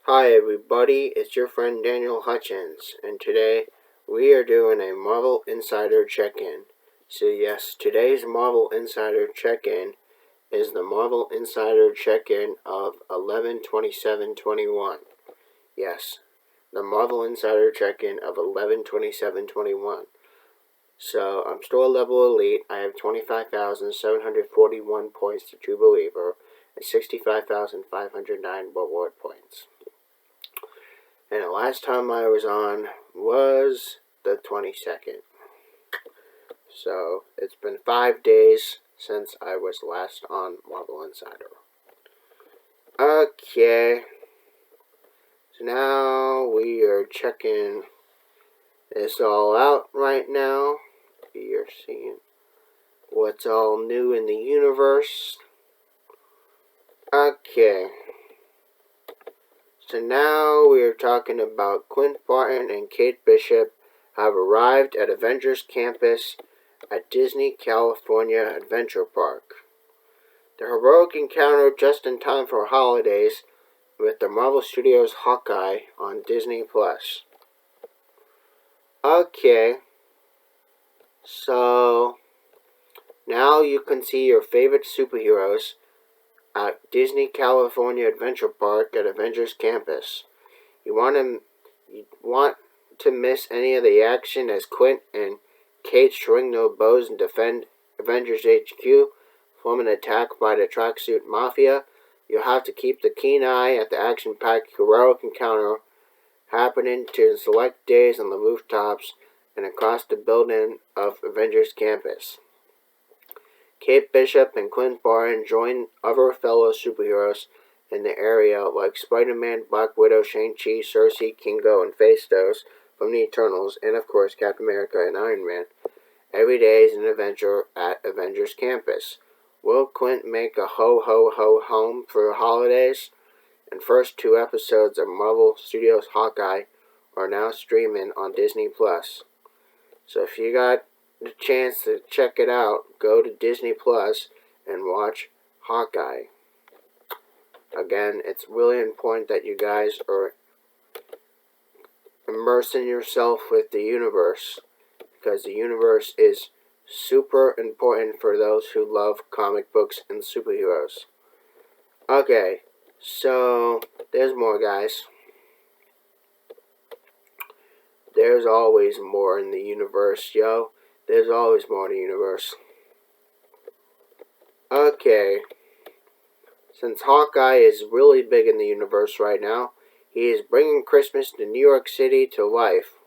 Hi everybody, it's your friend Daniel Hutchins, and today we are doing a Marvel Insider Check-In. So yes, today's Marvel Insider Check-In is the Marvel Insider Check-In of 11/27/21. Yes, the Marvel Insider Check-In of 11/27/21. So I'm still a level elite. I have 25,741 points to True Believer and 65,509 reward points. And the last time I was on was the 22nd. So it's been 5 days since I was last on Marvel Insider. Okay. So now we are checking this all out right now. You're seeing what's all new in the universe. Okay. So now we are talking about Clint Barton and Kate Bishop have arrived at Avengers Campus at Disney California Adventure Park. The heroic encounter just in time for holidays with the Marvel Studios Hawkeye on Disney+. Okay, so now you can see your favorite superheroes at Disney California Adventure Park at Avengers Campus. You want to miss any of the action as Clint and Kate swing their bows and defend Avengers HQ from an attack by the Tracksuit Mafia? You'll have to keep the keen eye at the action-packed heroic encounter happening to select days on the rooftops and across the building of Avengers Campus. Kate Bishop and Clint Barton join other fellow superheroes in the area like Spider-Man, Black Widow, Shang-Chi, Cersei, Kingo, and Phastos from the Eternals, and of course Captain America and Iron Man. Every day is an adventure at Avengers Campus. Will Clint make a ho-ho-ho home for the holidays? And first 2 episodes of Marvel Studios Hawkeye are now streaming on Disney+. So if you got the chance to check it out, go to Disney Plus and watch Hawkeye. Again, it's really important that you guys are immersing yourself with the universe, because the universe is super important for those who love comic books and superheroes. Okay, so there's more, guys. There's always more in the universe, yo. There's always more in the universe. Okay. Since Hawkeye is really big in the universe right now, he is bringing Christmas to New York City to life.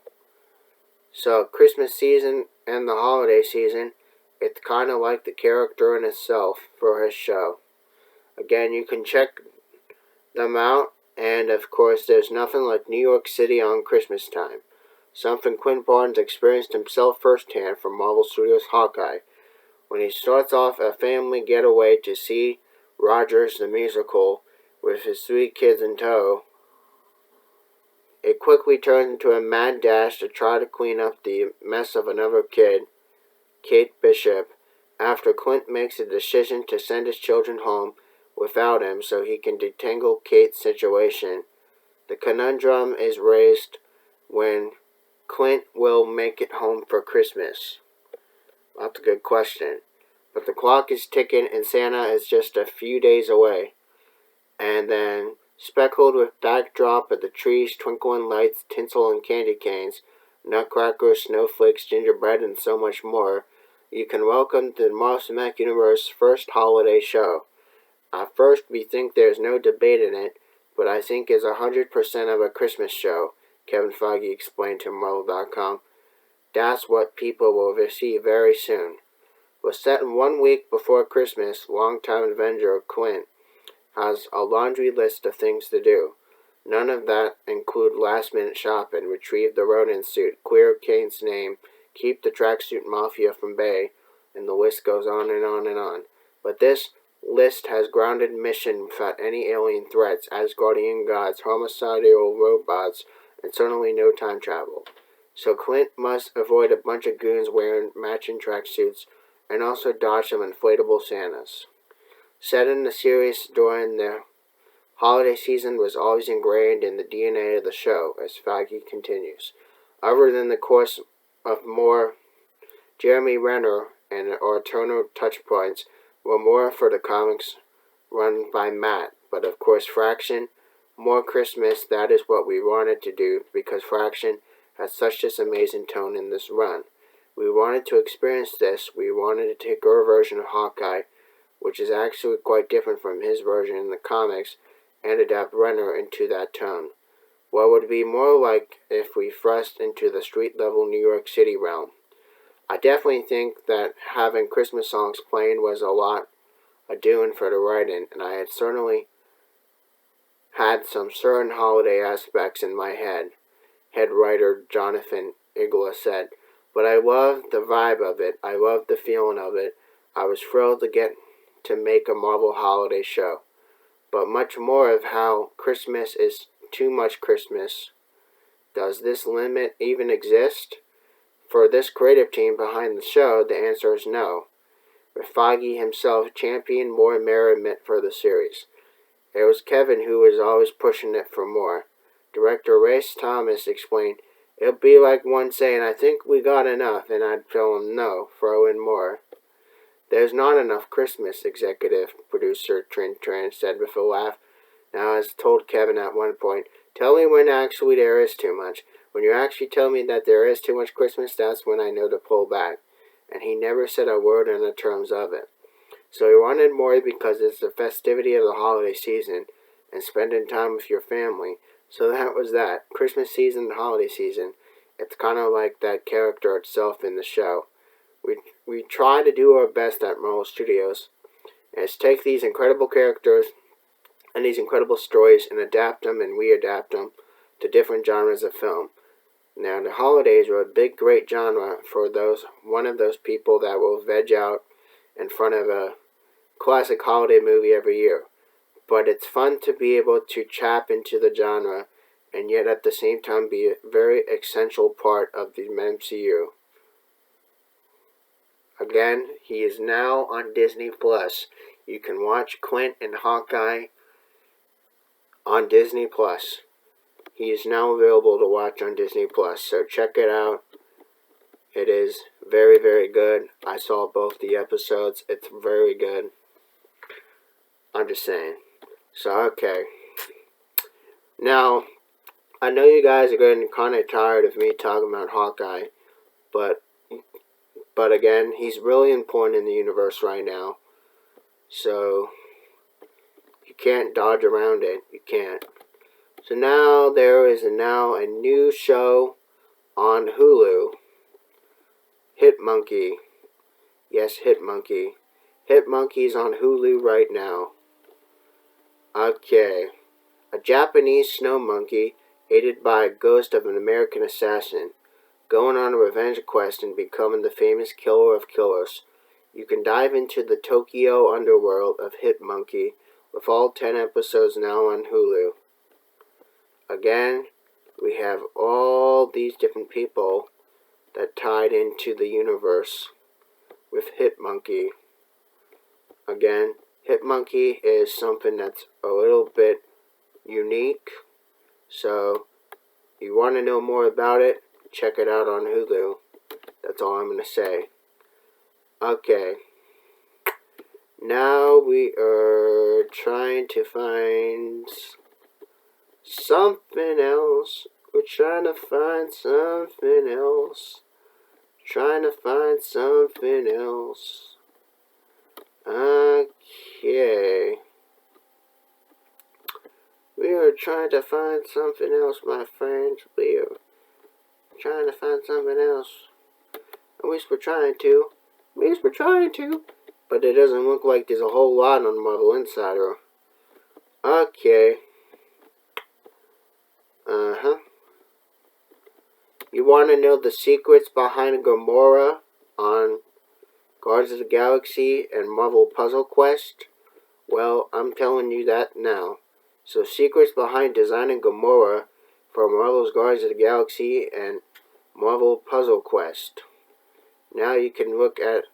So Christmas season and the holiday season, it's kind of like the character in itself for his show. Again, you can check them out, and of course there's nothing like New York City on Christmas time. Something Clint Barton's experienced himself firsthand from Marvel Studios Hawkeye, when he starts off a family getaway to see Rogers the Musical with his 3 kids in tow. It quickly turns into a mad dash to try to clean up the mess of another kid, Kate Bishop, after Clint makes a decision to send his children home without him so he can detangle Kate's situation. The conundrum is raised when Clint will make it home for Christmas. That's a good question. But the clock is ticking and Santa is just a few days away. And then, speckled with backdrop of the trees, twinkling lights, tinsel and candy canes, nutcrackers, snowflakes, gingerbread, and so much more, you can welcome the Marvel Cinematic Universe's first holiday show. At first, we think there's no debate in it, but I think it's 100% of a Christmas show, Kevin Feige explained to Marvel.com. That's what people will receive very soon. Was set in 1 week before Christmas, longtime Avenger Clint has a laundry list of things to do. None of that include last-minute shopping, retrieve the Ronin suit, clear Kane's name, keep the Tracksuit Mafia from Bay, and the list goes on and on and on. But this list has grounded mission without any alien threats, Asgardian gods, homicidal robots, and certainly no time travel. So Clint must avoid a bunch of goons wearing matching tracksuits and also dodge some inflatable Santas. Set in the series during the Holiday season was always ingrained in the DNA of the show, as Feige continues. Other than the course of more Jeremy Renner and Arturo Touchpoints were more for the comics run by Matt, but of course Fraction, more Christmas, that is what we wanted to do because Fraction had such this amazing tone in this run. We wanted to experience this, we wanted to take our version of Hawkeye, which is actually quite different from his version in the comics, and adapt Renner into that tone. What would be more like if we thrust into the street-level New York City realm. I definitely think that having Christmas songs playing was a lot of doing for the writing, and I had certainly had some certain holiday aspects in my head, head writer Jonathan Igla said. But I loved the vibe of it. I loved the feeling of it. I was thrilled to get to make a Marvel holiday show. But much more of how Christmas is too much Christmas. Does this limit even exist? For this creative team behind the show, the answer is no. With Feige himself championing more merriment for the series. It was Kevin who was always pushing it for more. Director Race Thomas explained, "It'll be like one saying, 'I think we got enough,' and I'd tell him, 'No, throw in more.' There's not enough Christmas," executive producer Tran said with a laugh. Now, as told Kevin at one point, "Tell me when actually there is too much. When you actually tell me that there is too much Christmas, that's when I know to pull back." And he never said a word in the terms of it. So he wanted more because it's the festivity of the holiday season and spending time with your family. So that was that. Christmas season and holiday season. It's kind of like that character itself in the show. We try to do our best at Marvel Studios, and it's take these incredible characters and these incredible stories and adapt them and readapt them to different genres of film. Now, the holidays are a big, great genre for one of those people that will veg out in front of a classic holiday movie every year. But it's fun to be able to tap into the genre and yet at the same time be a very essential part of the MCU. Again, he is now on Disney Plus. You can watch Clint and Hawkeye on Disney Plus. He is now available to watch on Disney Plus, so check it out. It is very, very good. I saw both the episodes. It's very good. I'm just saying. So, okay. Now, I know you guys are getting kind of tired of me talking about Hawkeye, but again, he's really important in the universe right now. So, you can't dodge around it. You can't. So now there is a new show on Hulu. Hit Monkey. Yes, Hit Monkey. Hit Monkey's on Hulu right now. Okay. A Japanese snow monkey, aided by a ghost of an American assassin, going on a revenge quest and becoming the famous killer of killers. You can dive into the Tokyo underworld of Hit Monkey with all 10 episodes now on Hulu. Again, we have all these different people that tied into the universe with Hit Monkey. Again, Hit Monkey is something that's a little bit unique. So, you want to know more about it, check it out on Hulu. That's all I'm going to say. Okay. Now we are trying to find something else. We're trying to find something else. Trying to find something else. Okay. We are trying to find something else, my friends. We are trying to find something else. At least we're trying to. At least we're trying to. But it doesn't look like there's a whole lot on Marvel Insider. Okay. You want to know the secrets behind Gamora on Guardians of the Galaxy and Marvel Puzzle Quest? Well, I'm telling you that now. So, secrets behind designing Gamora for Marvel's Guardians of the Galaxy and Marvel Puzzle Quest. Now you can look at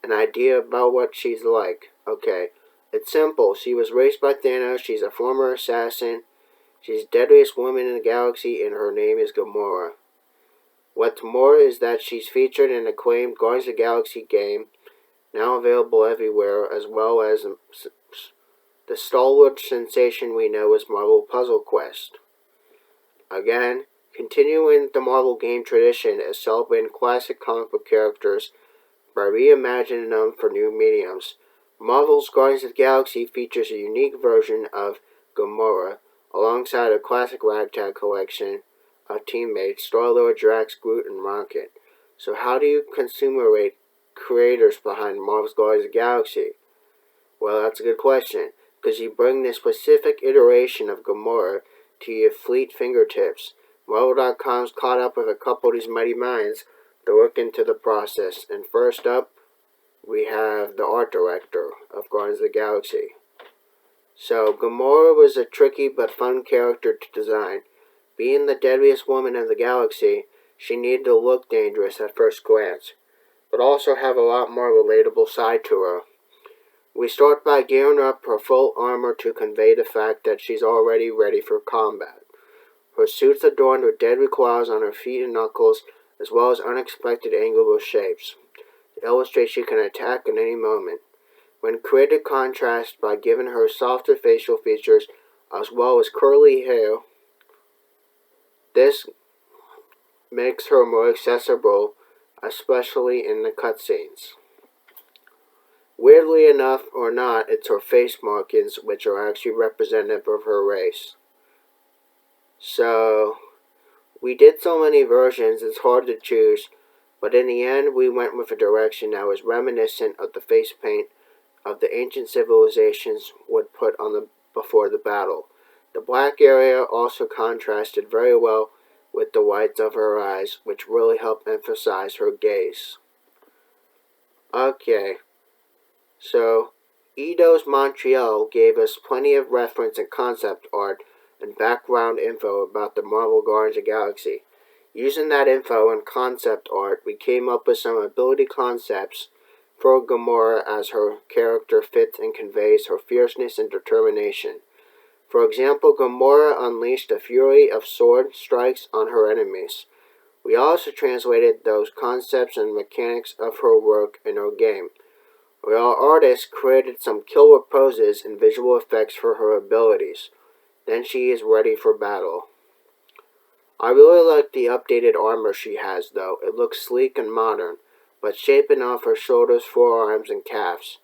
an idea about what she's like. Okay, It's simple. She was raised by Thanos. She's a former assassin. She's the deadliest woman in the galaxy, and her name is Gamora. What's more is that she's featured in the acclaimed Guardians of the Galaxy game, now available everywhere, as well as the stalwart sensation we know as Marvel Puzzle Quest. Again, continuing the Marvel game tradition is celebrating classic comic book characters by reimagining them for new mediums. Marvel's Guardians of the Galaxy features a unique version of Gamora, alongside a classic ragtag collection of teammates Star-Lord, Drax, Groot, and Rocket. So how do you consumerate creators behind Marvel's Guardians of the Galaxy? Well, that's a good question, because you bring this specific iteration of Gamora to your fleet fingertips. Marvel.com's caught up with a couple of these mighty minds to look into the process. And first up, we have the art director of Guardians of the Galaxy. So, Gamora was a tricky but fun character to design. Being the deadliest woman in the galaxy, she needed to look dangerous at first glance, but also have a lot more relatable side to her. We start by gearing up her full armor to convey the fact that she's already ready for combat. Her suit's adorned with deadly claws on her feet and knuckles, as well as unexpected angular shapes, to illustrate she can attack at any moment. When created contrast by giving her softer facial features, as well as curly hair, this makes her more accessible, especially in the cutscenes. Weirdly enough or not, it's her face markings which are actually representative of her race. So, we did so many versions, it's hard to choose, but in the end we went with a direction that was reminiscent of the face paint of the ancient civilizations would put on before the battle. The black area also contrasted very well with the whites of her eyes, which really helped emphasize her gaze. Okay, so Eidos Montreal gave us plenty of reference and concept art and background info about the Marvel Guardians of the Galaxy. Using that info and concept art, we came up with some ability concepts for Gamora as her character fits and conveys her fierceness and determination. For example, Gamora unleashed a fury of sword strikes on her enemies. We also translated those concepts and mechanics of her work in our game, where our artist created some killer poses and visual effects for her abilities. Then she is ready for battle. I really like the updated armor she has though. It looks sleek and modern, but shaping off her shoulders, forearms, and calves.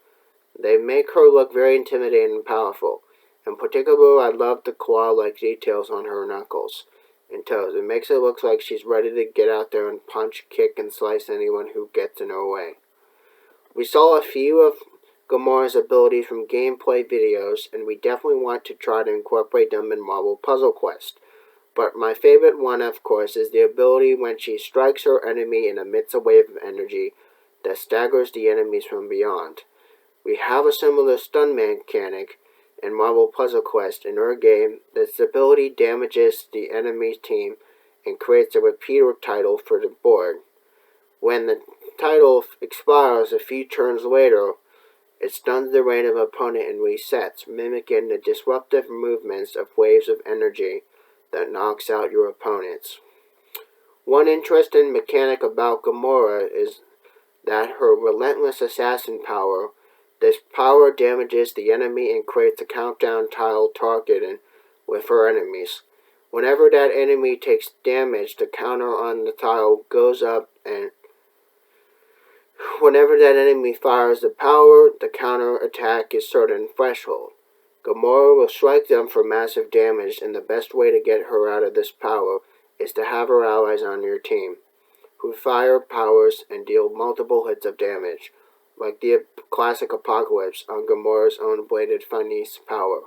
They make her look very intimidating and powerful. In particular, I love the claw-like details on her knuckles and toes. It makes it look like she's ready to get out there and punch, kick, and slice anyone who gets in her way. We saw a few of Gamora's abilities from gameplay videos, and we definitely want to try to incorporate them in Marvel Puzzle Quest. But my favorite one, of course, is the ability when she strikes her enemy and emits a wave of energy that staggers the enemies from beyond. We have a similar stun mechanic in Marvel Puzzle Quest in our game. This ability damages the enemy team and creates a repeater title for the board. When the title expires a few turns later, it stuns the random opponent and resets, mimicking the disruptive movements of waves of energy that knocks out your opponents. One interesting mechanic about Gamora is that her relentless assassin power. This power damages the enemy and creates a countdown tile targeting with her enemies. Whenever that enemy takes damage, the counter on the tile goes up, and whenever that enemy fires the power, the counter attack is certain threshold. Gamora will strike them for massive damage, and the best way to get her out of this power is to have her allies on your team, who fire powers and deal multiple hits of damage, like the classic Apocalypse on Gamora's own bladed Funny's power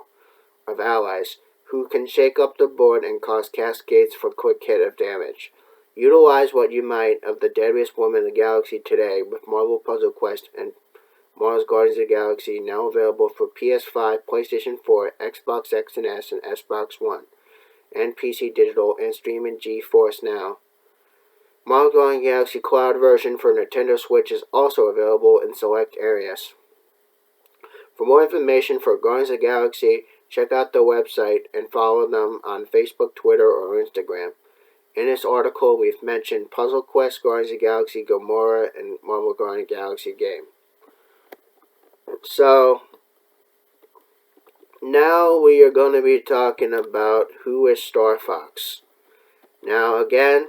of allies, who can shake up the board and cause cascades for quick hit of damage. Utilize what you might of the deadliest woman in the galaxy today with Marvel Puzzle Quest and Marvel's Guardians of the Galaxy, now available for PS5, PlayStation 4, Xbox X and S, and Xbox One, and PC Digital, and streaming GeForce Now. Marvel's Guardians of the Galaxy Cloud version for Nintendo Switch is also available in select areas. For more information for Guardians of the Galaxy, check out their website and follow them on Facebook, Twitter, or Instagram. In this article, we've mentioned Puzzle Quest, Guardians of the Galaxy, Gamora, and Marvel Guardians of the Galaxy game. So, now we are going to be talking about who is Star Fox. Now, again,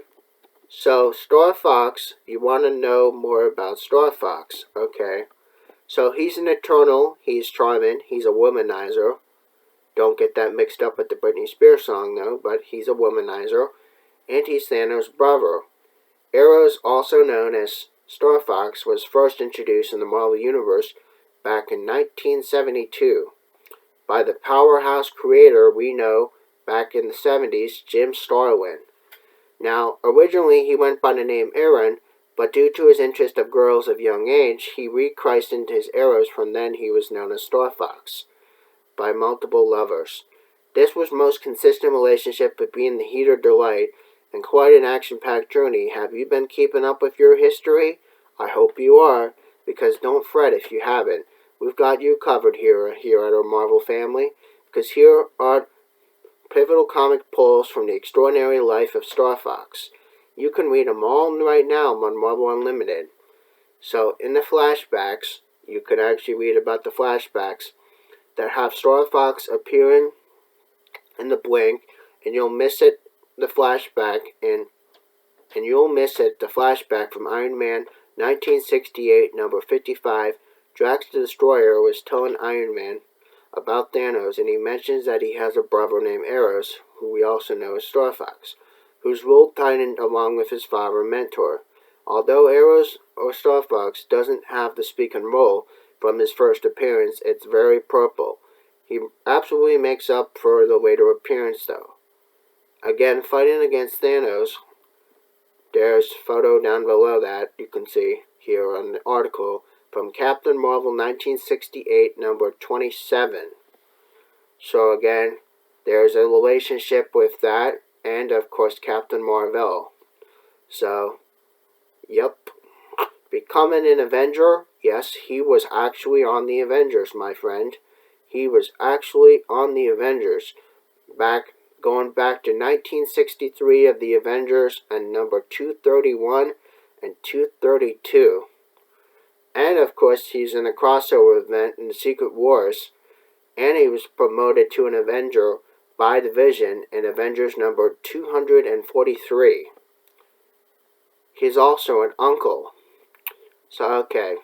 so Star Fox, you want to know more about Star Fox, okay? So he's an Eternal, he's charming, he's a womanizer. Don't get that mixed up with the Britney Spears song, though, but he's a womanizer. And he's Thanos' brother. Eros, also known as Star Fox, was first introduced in the Marvel Universe back in 1972 by the powerhouse creator we know back in the 70s, Jim Starlin. Now, originally he went by the name Aaron, but due to his interest of girls of young age, he rechristened his Eros. From then he was known as Star Fox by multiple lovers. This was most consistent relationship between the heat or delight, and quite an action-packed journey. Have you been keeping up with your history? I hope you are, because don't fret if you haven't. We've got you covered here at our Marvel family, because here are pivotal comic pulls from the extraordinary life of Star Fox. You can read them all right now on Marvel Unlimited. So, in the flashbacks, you could actually read about the flashbacks that have Star Fox appearing in the blink, and you'll miss it, the flashback, and you'll miss it, the flashback from Iron Man 1968, number 55. Drax the Destroyer was telling Iron Man about Thanos, and he mentions that he has a brother named Eros, who we also know as Star Fox, whose rule tightened along with his father and mentor. Although Eros, or Star Fox, doesn't have the speaking role from his first appearance, it's very purple. He absolutely makes up for the later appearance, though. Again, fighting against Thanos, there's a photo down below that you can see here on the article from Captain Marvel 1968, number 27. So again, there's a relationship with that, and of course Captain Marvel. So, yep. Becoming an Avenger, yes, he was actually on the Avengers, my friend. He was actually on the Avengers, going back to 1963 of the Avengers and number 231 and 232. And of course, he's in a crossover event in the Secret Wars, and he was promoted to an Avenger by the Vision in Avengers number 243. He's also an uncle. So, okay.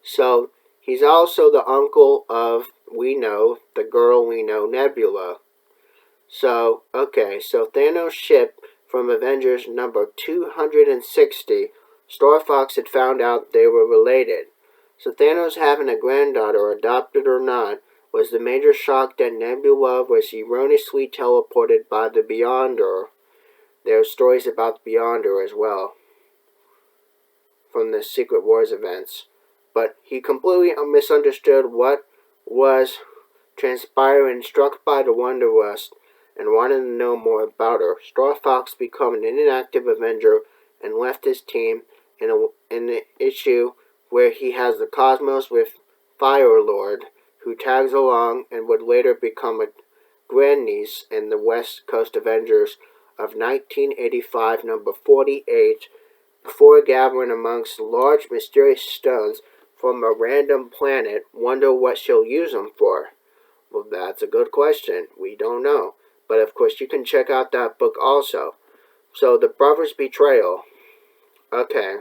So, he's also the uncle of, the girl we know, Nebula. So, okay, so Thanos' ship from Avengers number 260, Star Fox had found out they were related. So Thanos having a granddaughter, adopted or not, was the major shock that Nebula was erroneously teleported by the Beyonder. There are stories about the Beyonder as well from the Secret Wars events. But he completely misunderstood what was transpiring, struck by the Wanderlust, and wanted to know more about her. Star Fox became an inactive Avenger and left his team in the issue where he has the Cosmos with Fire-Lord, who tags along and would later become a grandniece in the West Coast Avengers of 1985, number 48, before gathering amongst large mysterious stones from a random planet. Wonder what she'll use them for. Well, that's a good question. We don't know. But of course, you can check out that book also. So, the Brothers' Betrayal. Okay.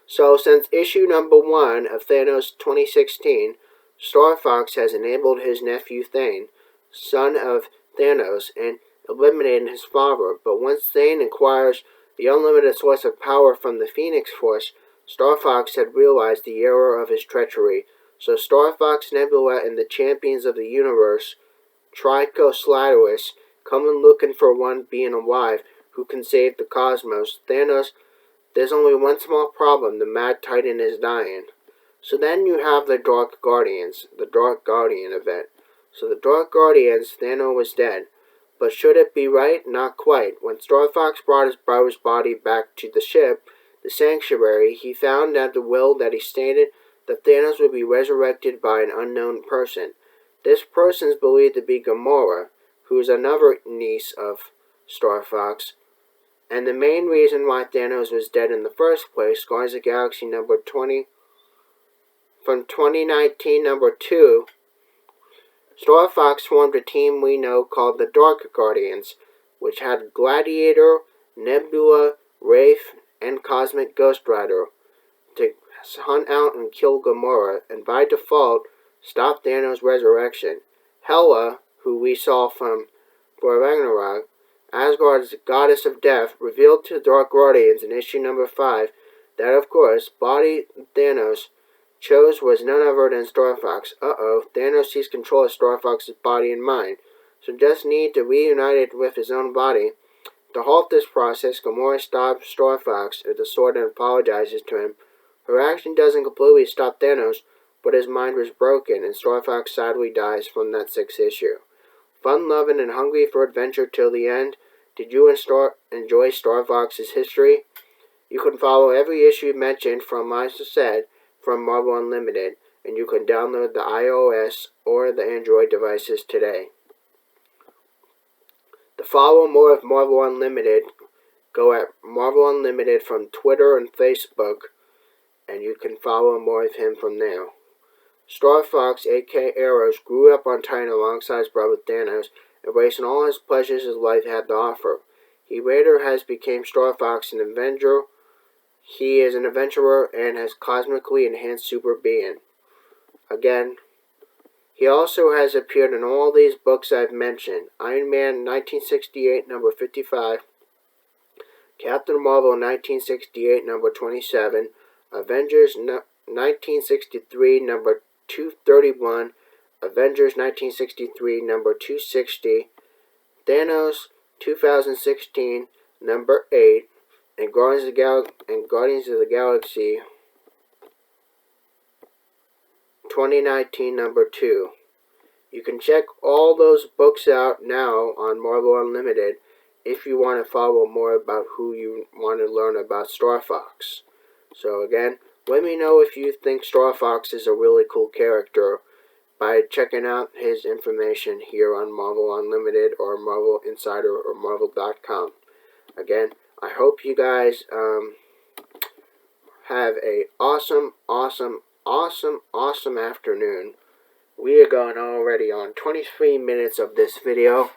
So, since issue number 1 of Thanos 2016, Star Fox has enabled his nephew Thane, son of Thanos, and eliminated his father. But once Thane acquires the unlimited source of power from the Phoenix Force, Star Fox had realized the error of his treachery. So Star Fox, Nebula, and the champions of the universe, Trico coming looking for one being alive who can save the cosmos. Thanos, there's only one small problem, the Mad Titan is dying. So then you have the Dark Guardians, the Dark Guardian event. So the Dark Guardians, Thanos was dead. But should it be right? Not quite. When Star Fox brought his brother's body back to the ship, the Sanctuary, he found that the will that he stated that Thanos would be resurrected by an unknown person. This person is believed to be Gamora, who is another niece of Star Fox, and the main reason why Thanos was dead in the first place, Guardians of the Galaxy number 20, from 2019 number 2, Star Fox formed a team we know called the Dark Guardians, which had Gladiator, Nebula, Wraith, and Cosmic Ghost Rider to hunt out and kill Gamora, and by default, stop Thanos' resurrection. Hela, who we saw from Thor Ragnarok, Asgard's goddess of death, revealed to the Dark Guardians in issue number 5 that, of course, body Thanos chose was none other than Star Fox. Thanos seized control of Star Fox's body and mind, so just need to reunite it with his own body. To halt this process, Gamora stops Star Fox with the sword and apologizes to him. Her action doesn't completely stop Thanos, but his mind was broken, and Star Fox sadly dies from that 6th issue. Fun-loving and hungry for adventure till the end, did you enjoy Star Fox's history? You can follow every issue mentioned from Liza Said from Marvel Unlimited, and you can download the iOS or the Android devices today. To follow more of Marvel Unlimited, go at Marvel Unlimited from Twitter and Facebook, and you can follow more of him from there. Star Fox, aka Eros, grew up on Titan alongside his brother Thanos, embracing all his pleasures his life had to offer. He later has become Star Fox, an Avenger. He is an adventurer and has cosmically enhanced super being. Again, he also has appeared in all these books I've mentioned. Iron Man 1968, number 55. Captain Marvel 1968, number 27. Avengers 1963, number 231. Avengers 1963, number 260. Thanos 2016, number 8. And Guardians of the Galaxy 2019 number 2. You can check all those books out now on Marvel Unlimited if you want to follow more about who you want to learn about Star Fox. So again, let me know if you think Star Fox is a really cool character by checking out his information here on Marvel Unlimited or Marvel Insider or Marvel.com. Again, I hope you guys have a awesome afternoon. We are going already on 23 minutes of this video,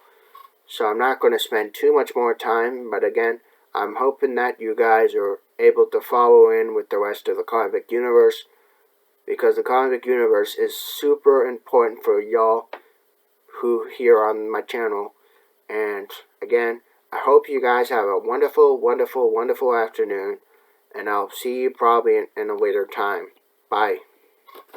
so I'm not going to spend too much more time, but again, I'm hoping that you guys are able to follow in with the rest of the comic universe, because the comic universe is super important for y'all who here on my channel. And again, I hope you guys have a wonderful afternoon, and I'll see you probably in a later time. Bye.